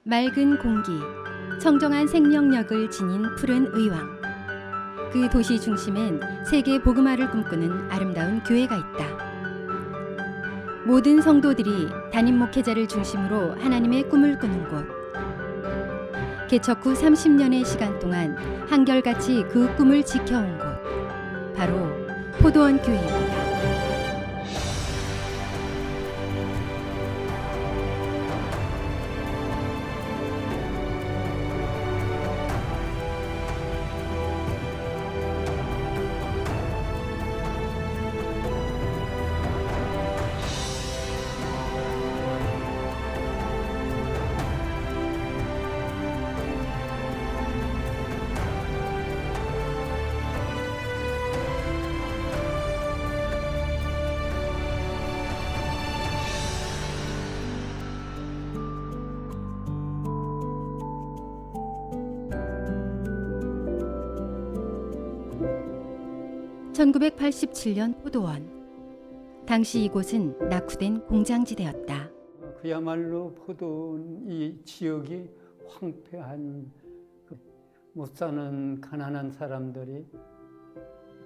맑은 공기, 청정한 생명력을 지닌 푸른 의왕. 그 도시 중심엔 세계 복음화를 꿈꾸는 아름다운 교회가 있다. 모든 성도들이 담임 목회자를 중심으로 하나님의 꿈을 꾸는 곳. 개척 후 30년의 시간 동안 한결같이 그 꿈을 지켜온 곳. 바로 포도원 교회입니다. (1987년) 포도원. 당시 이곳은 낙후된 공장지대였다. 그야말로 포도원 이 지역이 황폐한 못 사는 가난한 사람들이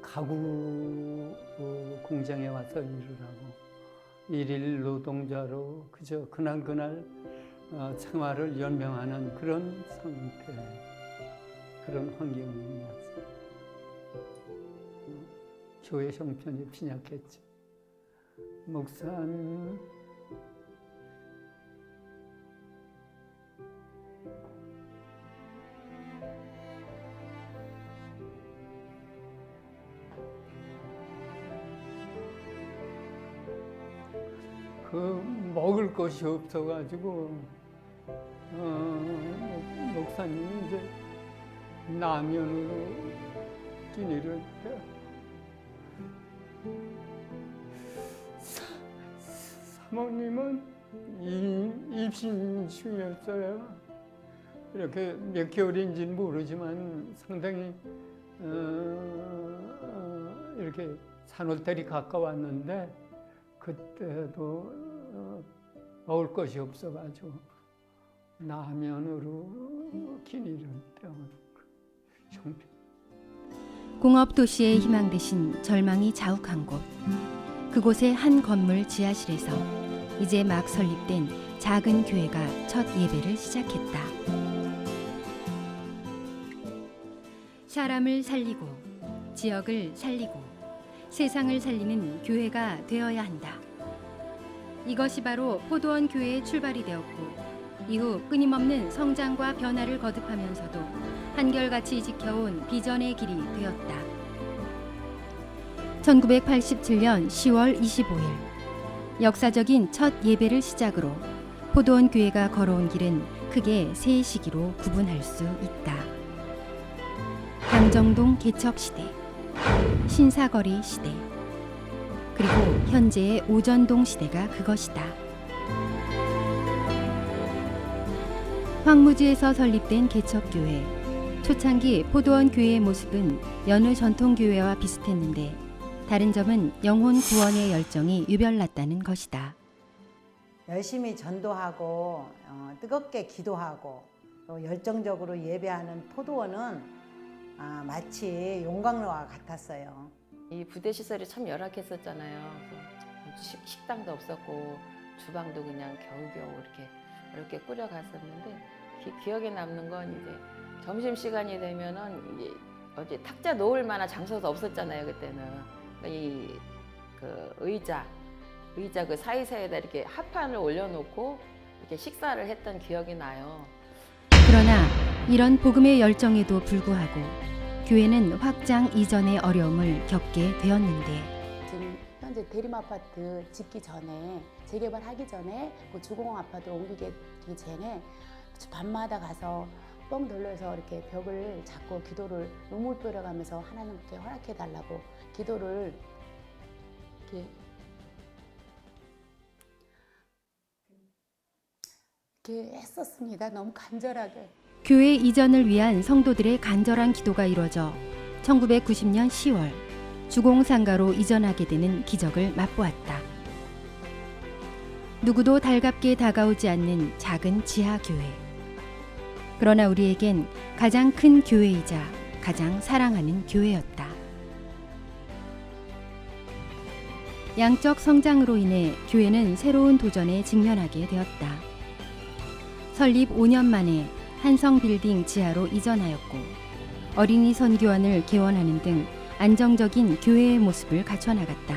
가구 공장에 와서 일을 하고 일일 노동자로 그저 그날 생활을 연명하는 그런 상태, 그런 환경이었어요. 교회 형편이 빈약했죠. 목사님 먹을 것이 없어가지고 목사님이 이제 라면으로 끼니를 사모님은 입신 중이었어요. 이렇게 몇 개월인지는 모르지만 상당히 이렇게 산후텔이 가까웠는데 그때도 먹을 것이 없어가지고 라면으로 끼니를 때운 형편. 공업 도시의 희망 대신 절망이 자욱한 곳. 그곳의 한 건물 지하실에서 이제 막 설립된 작은 교회가 첫 예배를 시작했다. 사람을 살리고 지역을 살리고 세상을 살리는 교회가 되어야 한다. 이것이 바로 포도원 교회의 출발이 되었고 이후 끊임없는 성장과 변화를 거듭하면서도 한결같이 지켜온 비전의 길이 되었다. 1987년 10월 25일 역사적인 첫 예배를 시작으로 포도원 교회가 걸어온 길은 크게 세 시기로 구분할 수 있다. 강정동 개척 시대, 신사거리 시대, 그리고 현재의 오전동 시대가 그것이다. 황무지에서 설립된 개척교회. 초창기 포도원 교회의 모습은 여느 전통교회와 비슷했는데 다른 점은 영혼 구원의 열정이 유별났다는 것이다. 열심히 전도하고 뜨겁게 기도하고 또 열정적으로 예배하는 포도원은 마치 용광로와 같았어요. 이 부대 시설이 참 열악했었잖아요. 식당도 없었고 주방도 그냥 겨우겨우 이렇게 꾸려갔었는데 기억에 남는 건 이제 점심 시간이 되면은 이제 어디 탁자 놓을 만한 장소도 없었잖아요 그때는. 그 의자 그 사이사이에다 이렇게 합판을 올려놓고 이렇게 식사를 했던 기억이 나요. 그러나 이런 복음의 열정에도 불구하고 교회는 확장 이전의 어려움을 겪게 되었는데 지금 현재 대림아파트 짓기 전에 재개발하기 전에 그 주공 아파트로 옮기기 전에 밤마다 가서 뻥 돌려서 이렇게 벽을 잡고 기도를 눈물 뿌려가면서 하나님께 허락해 달라고 기도를 이렇게 했었습니다. 너무 간절하게. 교회 이전을 위한 성도들의 간절한 기도가 이루어져 1990년 10월 주공상가로 이전하게 되는 기적을 맛보았다. 누구도 달갑게 다가오지 않는 작은 지하교회. 그러나 우리에겐 가장 큰 교회이자 가장 사랑하는 교회였다. 양적 성장으로 인해 교회는 새로운 도전에 직면하게 되었다. 설립 5년 만에 한성빌딩 지하로 이전하였고 어린이 선교원을 개원하는 등 안정적인 교회의 모습을 갖춰나갔다.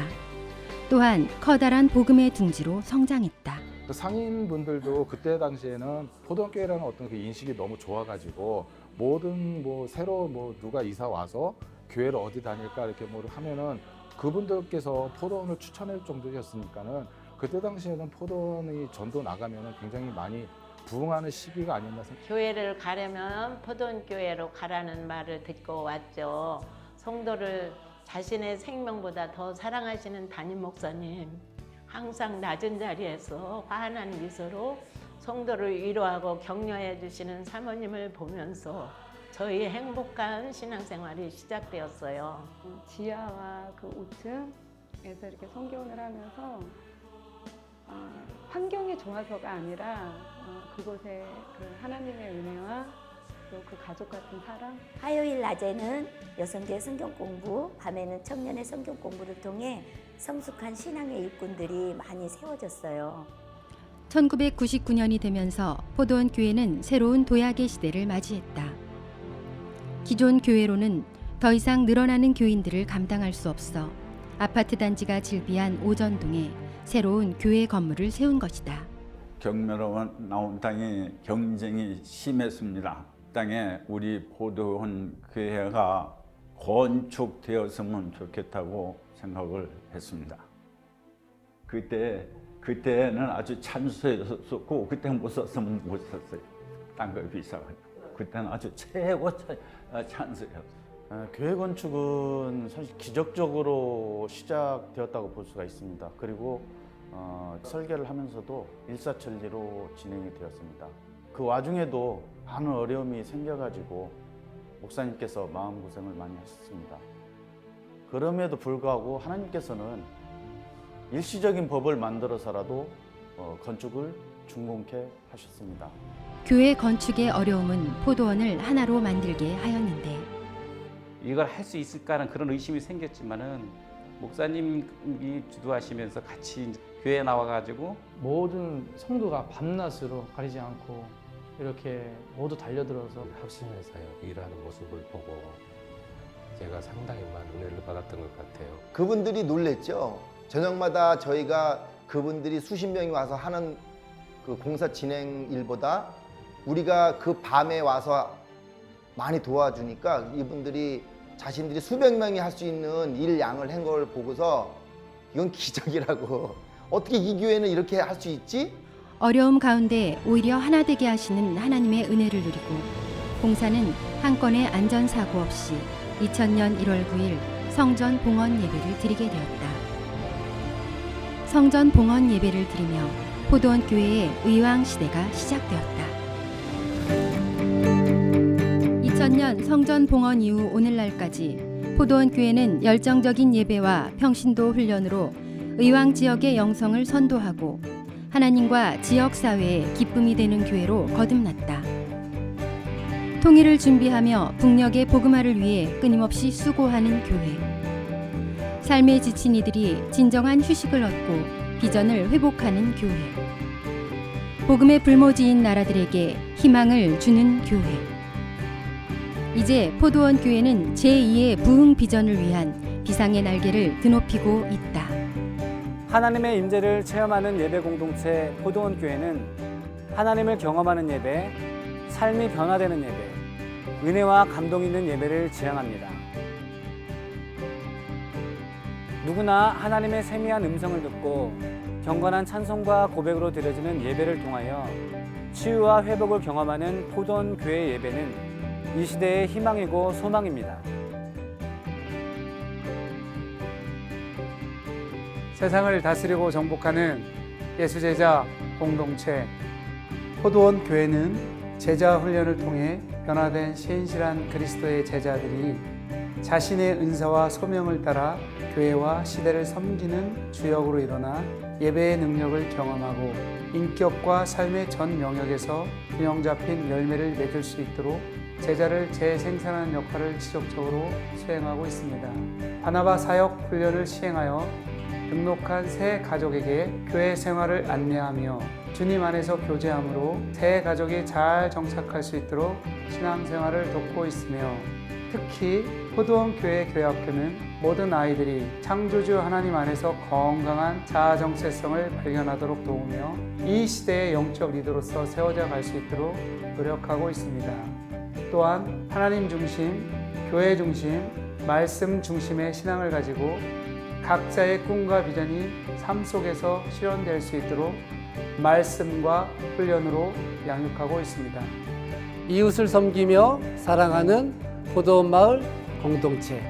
또한 커다란 복음의 둥지로 성장했다. 그 상인분들도 그때 당시에는 포도원교회라는 어떤 그 인식이 너무 좋아가지고 모든 새로 누가 이사 와서 교회를 어디 다닐까 이렇게 하면은 그분들께서 포도원을 추천할 정도였으니까는 그때 당시에는 포도원이 전도 나가면은 굉장히 많이 부흥하는 시기가 아니었나 생각합니다. 교회를 가려면 포도원 교회로 가라는 말을 듣고 왔죠. 성도를 자신의 생명보다 더 사랑하시는 담임 목사님, 항상 낮은 자리에서 환한 미소로 성도를 위로하고 격려해 주시는 사모님을 보면서 저희의 행복한 신앙생활이 시작되었어요. 지하와 그 5층에서 이렇게 성교원을 하면서 환경이 좋아서가 아니라 그곳에 그 하나님의 은혜와 또 그 가족 같은 사랑. 화요일 낮에는 여성들의 성경 공부, 밤에는 청년의 성경 공부를 통해 성숙한 신앙의 일꾼들이 많이 세워졌어요. 1999년이 되면서 포도원 교회는 새로운 도약의 시대를 맞이했다. 기존 교회로는 더 이상 늘어나는 교인들을 감당할 수 없어 아파트 단지가 질비한 오전동에 새로운 교회 건물을 세운 것이다. 경매로 나온 땅이 경쟁이 심했습니다. 땅에 우리 포도원 교회가 건축되었으면 좋겠다고 생각을 했습니다. 그때는 아주 찬스였었고 그때 못 썼으면 못 썼어요. 땅값이 비싸가지고 그때는 아주 최고 찬스였어요. 교회 건축은 사실 기적적으로 시작되었다고 볼 수가 있습니다. 그리고 설계를 하면서도 일사천리로 진행이 되었습니다. 그 와중에도 많은 어려움이 생겨가지고 목사님께서 마음고생을 많이 하셨습니다. 그럼에도 불구하고 하나님께서는 일시적인 법을 만들어서라도 건축을 준공케 하셨습니다. 교회 건축의 어려움은 포도원을 하나로 만들게 하였는데 이걸 할 수 있을까 하는 그런 의심이 생겼지만은 목사님이 주도하시면서 같이 교회에 나와가지고 모든 성도가 밤낮으로 가리지 않고 이렇게 모두 달려들어서 합심해서 일하는 모습을 보고 제가 상당히 많은 은혜를 받았던 것 같아요. 그분들이 놀랬죠. 저녁마다 저희가 그분들이 수십 명이 와서 하는 그 공사 진행 일보다 우리가 그 밤에 와서 많이 도와주니까 이분들이 자신들이 수백 명이 할 수 있는 일 양을 한 걸 보고서 이건 기적이라고 어떻게 이 교회는 이렇게 할 수 있지? 어려움 가운데 오히려 하나 되게 하시는 하나님의 은혜를 누리고 공사는 한 건의 안전사고 없이 2000년 1월 9일 성전 봉헌 예배를 드리게 되었다. 성전 봉헌 예배를 드리며 포도원 교회의 의왕 시대가 시작되었다. 2000년 성전 봉헌 이후 오늘날까지 포도원 교회는 열정적인 예배와 평신도 훈련으로 의왕 지역의 영성을 선도하고 하나님과 지역 사회에 기쁨이 되는 교회로 거듭났다. 통일을 준비하며 북녘의 복음화를 위해 끊임없이 수고하는 교회. 삶에 지친 이들이 진정한 휴식을 얻고 비전을 회복하는 교회. 복음의 불모지인 나라들에게 희망을 주는 교회. 이제 포도원 교회는 제2의 부흥 비전을 위한 비상의 날개를 드높이고 있다. 하나님의 임재를 체험하는 예배 공동체 포도원 교회는 하나님을 경험하는 예배, 삶이 변화되는 예배, 은혜와 감동 있는 예배를 지향합니다. 누구나 하나님의 세미한 음성을 듣고 경건한 찬송과 고백으로 드려지는 예배를 통하여 치유와 회복을 경험하는 포도원 교회 예배는 이 시대의 희망이고 소망입니다. 세상을 다스리고 정복하는 예수제자 공동체 포도원 교회는 제자 훈련을 통해 변화된 신실한 그리스도의 제자들이 자신의 은사와 소명을 따라 교회와 시대를 섬기는 주역으로 일어나 예배의 능력을 경험하고 인격과 삶의 전 영역에서 균형 잡힌 열매를 맺을 수 있도록 제자를 재생산하는 역할을 지속적으로 수행하고 있습니다. 바나바 사역 훈련을 시행하여 등록한 새 가족에게 교회 생활을 안내하며 주님 안에서 교제함으로 새 가족이 잘 정착할 수 있도록 신앙생활을 돕고 있으며 특히 포도원 교회 교회학교는 모든 아이들이 창조주 하나님 안에서 건강한 자아 정체성을 발견하도록 도우며 이 시대의 영적 리더로서 세워져 갈 수 있도록 노력하고 있습니다. 또한 하나님 중심, 교회 중심, 말씀 중심의 신앙을 가지고 각자의 꿈과 비전이 삶 속에서 실현될 수 있도록 말씀과 훈련으로 양육하고 있습니다. 이웃을 섬기며 사랑하는 포도원 마을 공동체.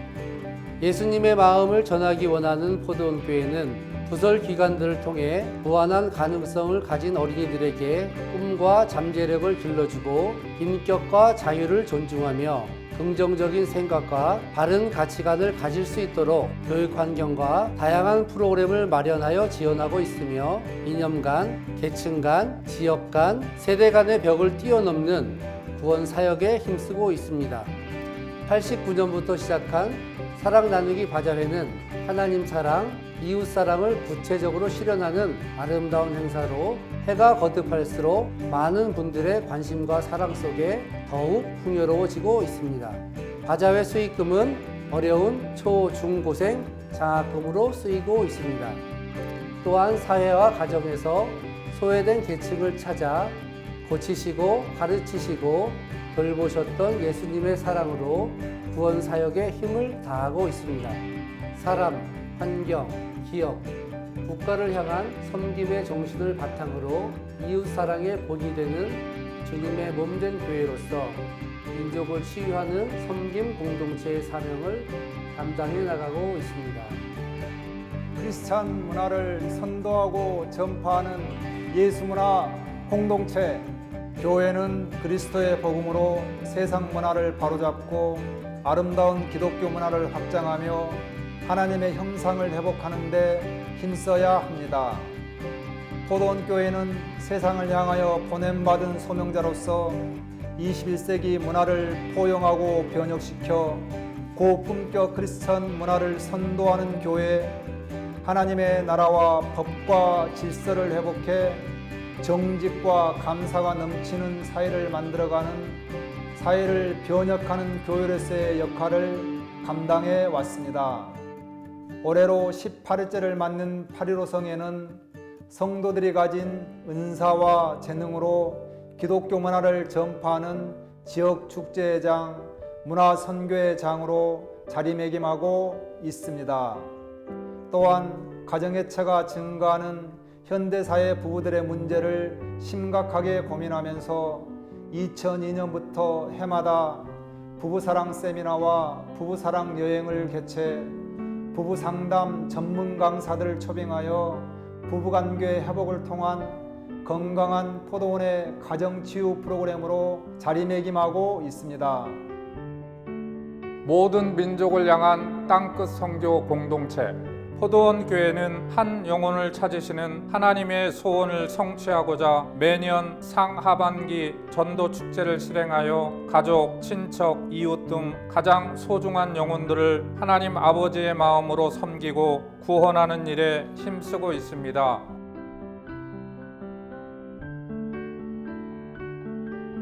예수님의 마음을 전하기 원하는 포도원 교회는 부설 기관들을 통해 무한한 가능성을 가진 어린이들에게 꿈과 잠재력을 길러주고 인격과 자유를 존중하며 긍정적인 생각과 바른 가치관을 가질 수 있도록 교육 환경과 다양한 프로그램을 마련하여 지원하고 있으며 이념 간, 계층 간, 지역 간, 세대 간의 벽을 뛰어넘는 구원 사역에 힘쓰고 있습니다. 89년부터 시작한 사랑 나누기 바자회는 하나님 사랑, 이웃 사랑을 구체적으로 실현하는 아름다운 행사로 해가 거듭할수록 많은 분들의 관심과 사랑 속에 더욱 풍요로워지고 있습니다. 바자회 수익금은 어려운 초, 중, 고생 장학금으로 쓰이고 있습니다. 또한 사회와 가정에서 소외된 계층을 찾아 고치시고 가르치시고 돌보셨던 예수님의 사랑으로 구원 사역에 힘을 다하고 있습니다. 사람, 환경, 기업, 국가를 향한 섬김의 정신을 바탕으로 이웃 사랑의 본이 되는 주님의 몸된 교회로서 민족을 치유하는 섬김 공동체의 사명을 감당해 나가고 있습니다. 크리스찬 문화를 선도하고 전파하는 예수문화 공동체, 교회는 그리스도의 복음으로 세상 문화를 바로잡고 아름다운 기독교 문화를 확장하며 하나님의 형상을 회복하는 데 힘써야 합니다. 포도원 교회는 세상을 향하여 보냄받은 소명자로서 21세기 문화를 포용하고 변혁시켜 고품격 크리스천 문화를 선도하는 교회, 하나님의 나라와 법과 질서를 회복해 정직과 감사가 넘치는 사회를 만들어가는 사회를 변혁하는 교회로서의 역할을 감당해 왔습니다. 올해로 18회째를 맞는 8.15 성회는 성도들이 가진 은사와 재능으로 기독교 문화를 전파하는 지역 축제의 장, 문화 선교의 장으로 자리매김하고 있습니다. 또한 가정해체가 증가하는 현대사회 부부들의 문제를 심각하게 고민하면서 2002년부터 해마다 부부사랑 세미나와 부부사랑 여행을 개최 부부상담 전문 강사들을 초빙하여 부부관계 회복을 통한 건강한 포도원의 가정치유 프로그램으로 자리매김하고 있습니다. 모든 민족을 향한 땅끝 선교 공동체 포도원 교회는 한 영혼을 찾으시는 하나님의 소원을 성취하고자 매년 상하반기 전도 축제를 실행하여 가족, 친척, 이웃 등 가장 소중한 영혼들을 하나님 아버지의 마음으로 섬기고 구원하는 일에 힘쓰고 있습니다.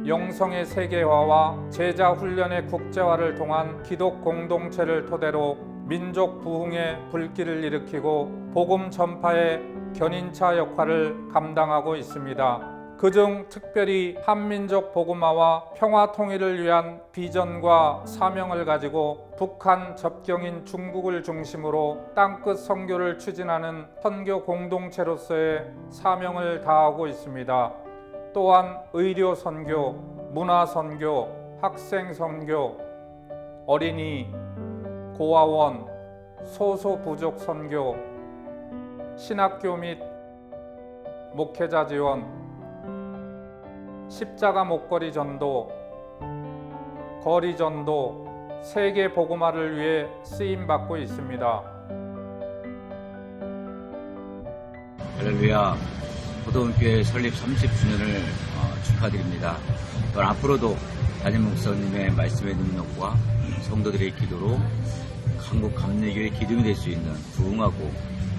영성의 세계화와 제자 훈련의 국제화를 통한 기독 공동체를 토대로 민족 부흥의 불길을 일으키고 복음 전파의 견인차 역할을 감당하고 있습니다. 그중 특별히 한민족 복음화와 평화 통일을 위한 비전과 사명을 가지고 북한 접경인 중국을 중심으로 땅끝 선교를 추진하는 선교 공동체로서의 사명을 다하고 있습니다. 또한 의료 선교, 문화 선교, 학생 선교, 어린이, 고아원, 소소부족 선교, 신학교 및 목회자 지원, 십자가 목걸이 전도, 거리 전도, 세계 복음화를 위해 쓰임 받고 있습니다. 할렐루야. 포도원교회 설립 30주년을 축하드립니다. 또 앞으로도 담임 목사님의 말씀의 능력과 성도들의 기도로 한국 감리교의 기둥이 될 수 있는 부흥하고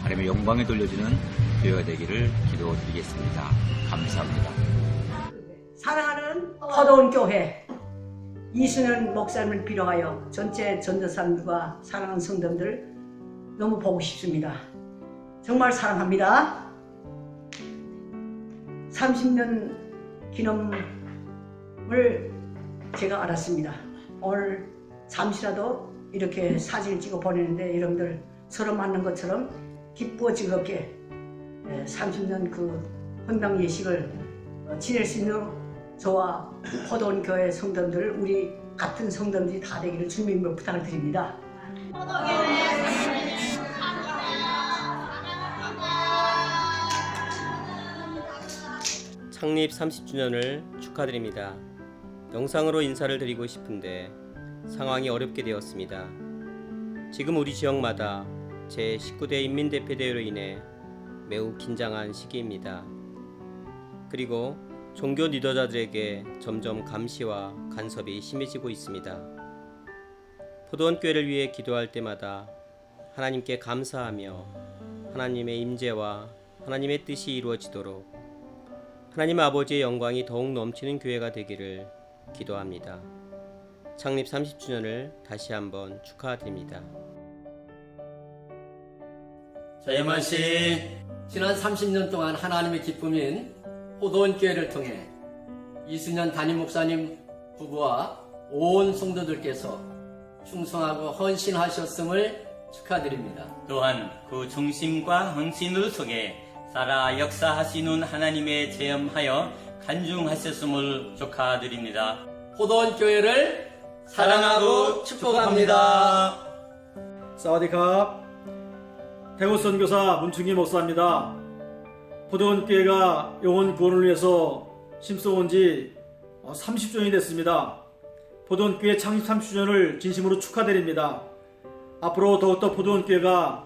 하나님의 영광에 돌려지는 교회가 되기를 기도드리겠습니다. 감사합니다. 사랑하는 포도원교회 이순현 목사님을 비롯하여 전체 전도사님과 사랑하는 성도들 너무 보고 싶습니다. 정말 사랑합니다. 30년 기념을 제가 알았습니다. 오늘 잠시라도 이렇게 사진을 찍어 보내는데 여러분들 서로 만난 것처럼 기쁘고 즐겁게 30년 그 헌당 예식을 지낼 수 있는 저와 포도원 교회 성도들, 우리 같은 성도들이 다 되기를 주님으로 부탁을 드립니다. 창립 30주년을 축하드립니다. 영상으로 인사를 드리고 싶은데 상황이 어렵게 되었습니다. 지금 우리 지역마다 제19대 인민대표대회로 인해 매우 긴장한 시기입니다. 그리고 종교 리더자들에게 점점 감시와 간섭이 심해지고 있습니다. 포도원교회를 위해 기도할 때마다 하나님께 감사하며 하나님의 임재와 하나님의 뜻이 이루어지도록 하나님 아버지의 영광이 더욱 넘치는 교회가 되기를 기도합니다. 창립 30주년을 다시 한번 축하드립니다. 자예만 씨, 지난 30년 동안 하나님의 기쁨인 포도원교회를 통해 이순현 담임 목사님 부부와 온 성도들께서 충성하고 헌신하셨음을 축하드립니다. 또한 그 중심과 헌신을 속에 살아 역사하시는 하나님의 체험하여 간증하셨음을 축하드립니다. 포도원교회를 사랑하고 축복합니다. 사와디캅. 태국 선교사 문충기 목사입니다. 포도원교회가 영혼 구원을 위해서 힘써온 지 30주년이 됐습니다. 포도원교회 창립 30주년을 진심으로 축하드립니다. 앞으로 더욱더 포도원교회가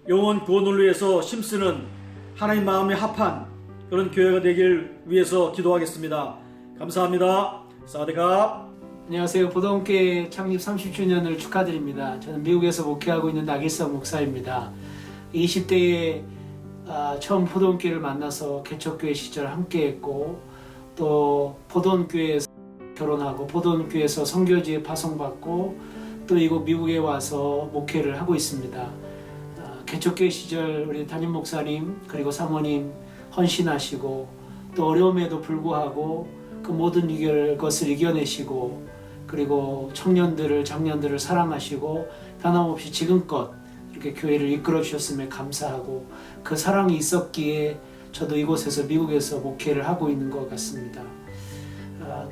영혼 구원을 위해서 힘쓰는 하나님 마음에 합한 그런 교회가 되길 위해서 기도하겠습니다. 감사합니다. 사와디캅. 안녕하세요. 포도원교회 창립 30주년을 축하드립니다. 저는 미국에서 목회하고 있는 나길성 목사입니다. 20대에 처음 포도원교회를 만나서 개척교회 시절 함께했고 또 포도원교회에서 결혼하고 포도원교회에서 선교지에 파송받고 또 이곳 미국에 와서 목회를 하고 있습니다. 개척교회 시절 우리 담임 목사님 그리고 사모님 헌신하시고 또 어려움에도 불구하고 그 모든 것을 이겨내시고 그리고 청년들을 장년들을 사랑하시고 변함없이 지금껏 이렇게 교회를 이끌어 주셨음에 감사하고 그 사랑이 있었기에 저도 이곳에서 미국에서 목회를 하고 있는 것 같습니다.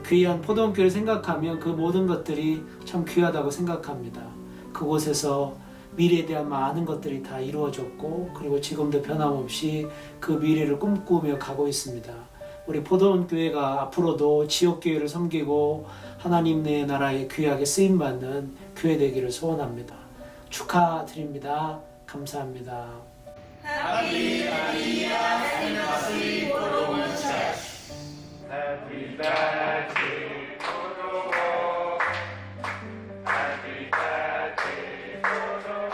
귀한 포도원교회를 생각하면 그 모든 것들이 참 귀하다고 생각합니다. 그곳에서 미래에 대한 많은 것들이 다 이루어졌고 그리고 지금도 변함없이 그 미래를 꿈꾸며 가고 있습니다. 우리 포도원교회가 앞으로도 지역교회를 섬기고 하나님의 나라에 귀하게 쓰임받는 교회 되기를 소원합니다. 축하드립니다. 감사합니다. Happy anniversary Podon Church. Happy birthday Podon. Happy birthday Podon.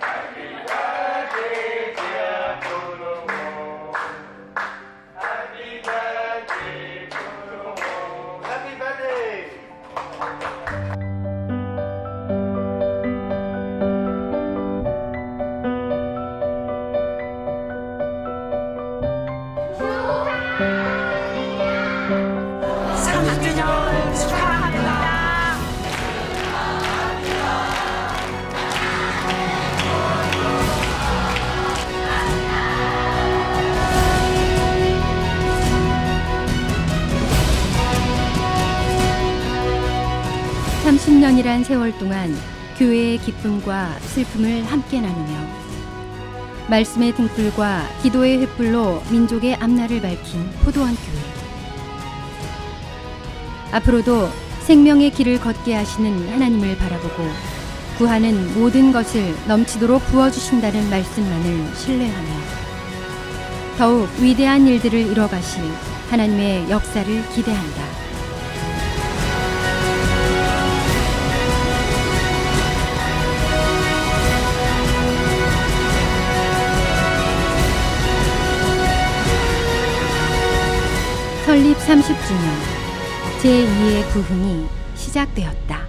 Happy birthday dear Podon. Happy birthday Podon. Happy birthday. (30년이란) 세월 동안 교회의 기쁨과 슬픔을 함께 나누며 말씀의 등불과 기도의 횃불로 민족의 앞날을 밝힌 포도원 교회. 앞으로도 생명의 길을 걷게 하시는 하나님을 바라보고 구하는 모든 것을 넘치도록 부어주신다는 말씀만을 신뢰하며 더욱 위대한 일들을 이뤄가실 하나님의 역사를 기대한다. 설립 30주년 제2의 부흥이 시작되었다.